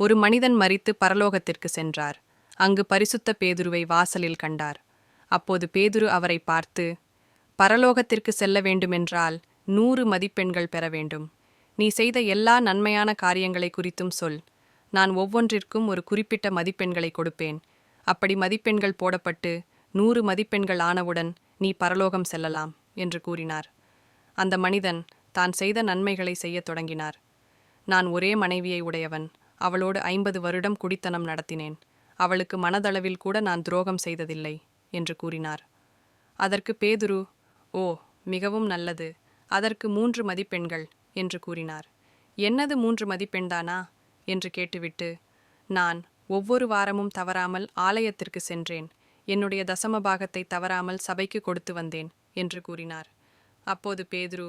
ஒரு மனிதன் மரித்து பரலோகத்திற்கு சென்றார். அங்கு பரிசுத்த பேதுருவை வாசலில் கண்டார். அப்போது பேதுரு அவரை பார்த்து, பரலோகத்திற்கு செல்ல வேண்டுமென்றால் 100 மதிப்பெண்கள் பெற வேண்டும். நீ செய்த எல்லா நன்மையான காரியங்களை குறித்தும் சொல். நான் ஒவ்வொன்றிற்கும் ஒரு குறிப்பிட்ட மதிப்பெண்களை கொடுப்பேன். அப்படி மதிப்பெண்கள் போடப்பட்டு 100 மதிப்பெண்கள் ஆனவுடன் நீ பரலோகம் செல்லலாம் என்று கூறினார். அந்த மனிதன் தான் செய்த நன்மைகளை செய்யத் தொடங்கினார். நான் ஒரே மனைவியை உடையவன். அவளோடு 50 வருடம் குடித்தனம் நடத்தினேன். அவளுக்கு மனதளவில் கூட நான் துரோகம் செய்ததில்லை என்று கூறினார். அதற்கு பேதுரு, ஓ, மிகவும் நல்லது, அதற்கு 3 மதிப்பெண்கள் என்று கூறினார். என்னது 3 மதிப்பெண்தானா என்று கேட்டுவிட்டு, நான் ஒவ்வொரு வாரமும் தவறாமல் ஆலயத்திற்கு சென்றேன். என்னுடைய தசமபாகத்தை தவறாமல் சபைக்கு கொடுத்து வந்தேன் என்று கூறினார். அப்போது பேதுரு,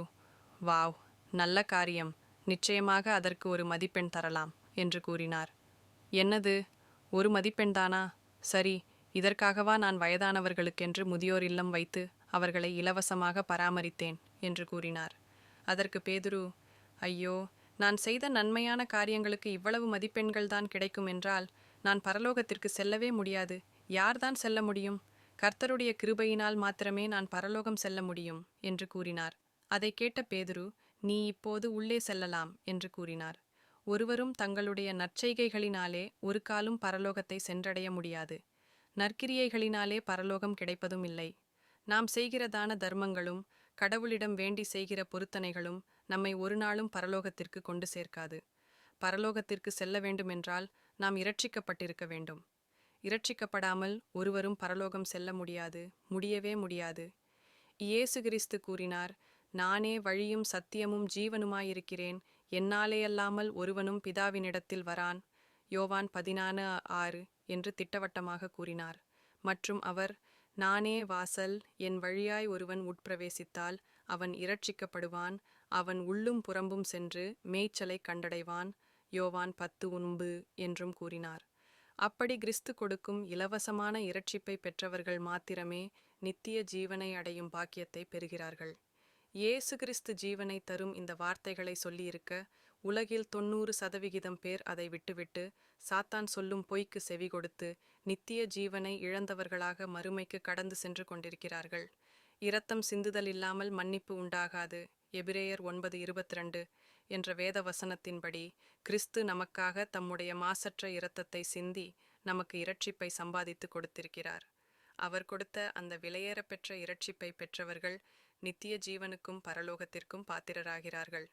வாவ், நல்ல காரியம், நிச்சயமாக அதற்கு ஒரு மதிப்பெண் தரலாம் என்று கூறினார். என்னது, ஒரு மதிப்பெண்தானா? சரி, இதற்காகவா நான் வயதானவர்களுக்கென்று முதியோர் இல்லம் வைத்து அவர்களை இலவசமாக பராமரித்தேன் என்று கூறினார். அதற்கு பேதுரு, ஐயோ, நான் செய்த நன்மையான காரியங்களுக்கு இவ்வளவு மதிப்பெண்கள் தான் கிடைக்கும் என்றால் நான் பரலோகத்திற்கு செல்லவே முடியாது. யார்தான் செல்ல முடியும்? கர்த்தருடைய கிருபையினால் மாத்திரமே நான் பரலோகம் செல்ல முடியும் என்று கூறினார். அதை கேட்ட பேதுரு, நீ இப்போது உள்ளே செல்லலாம் என்று கூறினார். ஒருவரும் தங்களுடைய நற்செய்கைகளினாலே ஒரு காலும் பரலோகத்தை சென்றடைய முடியாது. நற்கிரியைகளினாலே பரலோகம் கிடைப்பதும் இல்லை. நாம் செய்கிற தான தர்மங்களும் கடவுளிடம் வேண்டி செய்கிற பொருத்தனைகளும் நம்மை ஒரு நாளும் பரலோகத்திற்கு கொண்டு சேர்க்காது. பரலோகத்திற்கு செல்ல வேண்டுமென்றால் நாம் இரட்சிக்கப்பட்டிருக்க வேண்டும். இரட்சிக்கப்படாமல் ஒருவரும் பரலோகம் செல்ல முடியாது, முடியவே முடியாது. இயேசு கிறிஸ்து கூறினார், நானே வழியும் சத்தியமும் ஜீவனுமாயிருக்கிறேன், என்னாலேயல்லாமல் ஒருவனும் பிதாவினிடத்தில் வரான். யோவான் 14:6 என்று திட்டவட்டமாக கூறினார். மற்றும் அவர், நானே வாசல், என் வழியாய் ஒருவன் உட்பிரவேசித்தால் அவன் இரட்சிக்கப்படுவான், அவன் உள்ளும் புறம்பும் சென்று மேய்ச்சலை கண்டடைவான். யோவான் 10:9 என்றும் கூறினார். அப்படி கிறிஸ்து கொடுக்கும் இலவசமான இரட்சிப்பை பெற்றவர்கள் மாத்திரமே நித்திய ஜீவனை அடையும் பாக்கியத்தை பெறுகிறார்கள். இயேசு கிறிஸ்து ஜீவனை தரும் இந்த வார்த்தைகளை சொல்லியிருக்க, உலகில் 90% பேர் அதை விட்டுவிட்டு சாத்தான் சொல்லும் பொய்க்கு செவி கொடுத்து நித்திய ஜீவனை இழந்தவர்களாக மறுமைக்கு கடந்து சென்று கொண்டிருக்கிறார்கள். இரத்தம் சிந்துதல் இல்லாமல் மன்னிப்பு உண்டாகாது, எபிரேயர் 9:22 என்ற வேத வசனத்தின்படி கிறிஸ்து நமக்காக தம்முடைய மாசற்ற இரத்தத்தை சிந்தி நமக்கு இரட்சிப்பை சம்பாதித்து கொடுத்திருக்கிறார். அவர் கொடுத்த அந்த விலையேற பெற்ற இரட்சிப்பை பெற்றவர்கள் நித்திய ஜீவனுக்கும் பரலோகத்திற்கும் பாத்திரராகிறார்கள்.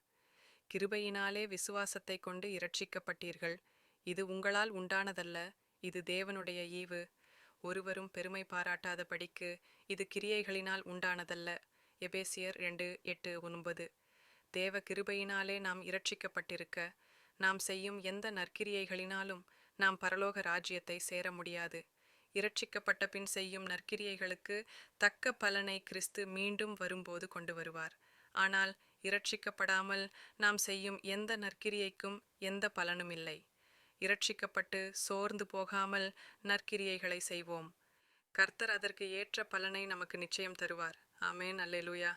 கிருபையினாலே விசுவாசத்தை கொண்டு இரட்சிக்கப்பட்டீர்கள். இது உங்களால் உண்டானதல்ல, இது தேவனுடைய ஈவு. ஒருவரும் பெருமை பாராட்டாதபடிக்கு இது கிரியைகளினால் உண்டானதல்ல. எபேசியர் 2:8-9. தேவ கிருபையினாலே நாம் இரட்சிக்கப்பட்டிருக்க, நாம் செய்யும் எந்த நற்கிரியைகளினாலும் நாம் பரலோக ராஜ்யத்தை சேர முடியாது. இரட்சிக்கப்பட்ட பின் செய்யும் நற்கிரியைகளுக்கு தக்க பலனை கிறிஸ்து மீண்டும் வரும்போது கொண்டு வருவார். ஆனால் இரட்சிக்கப்படாமல் நாம் செய்யும் எந்த நற்கிரியைக்கும் எந்த பலனும் இல்லை. இரட்சிக்கப்பட்டு சோர்ந்து போகாமல் நற்கிரியைகளை செய்வோம். கர்த்தர் அதற்கு ஏற்ற பலனை நமக்கு நிச்சயம் தருவார். ஆமேன். அல்லேலூயா.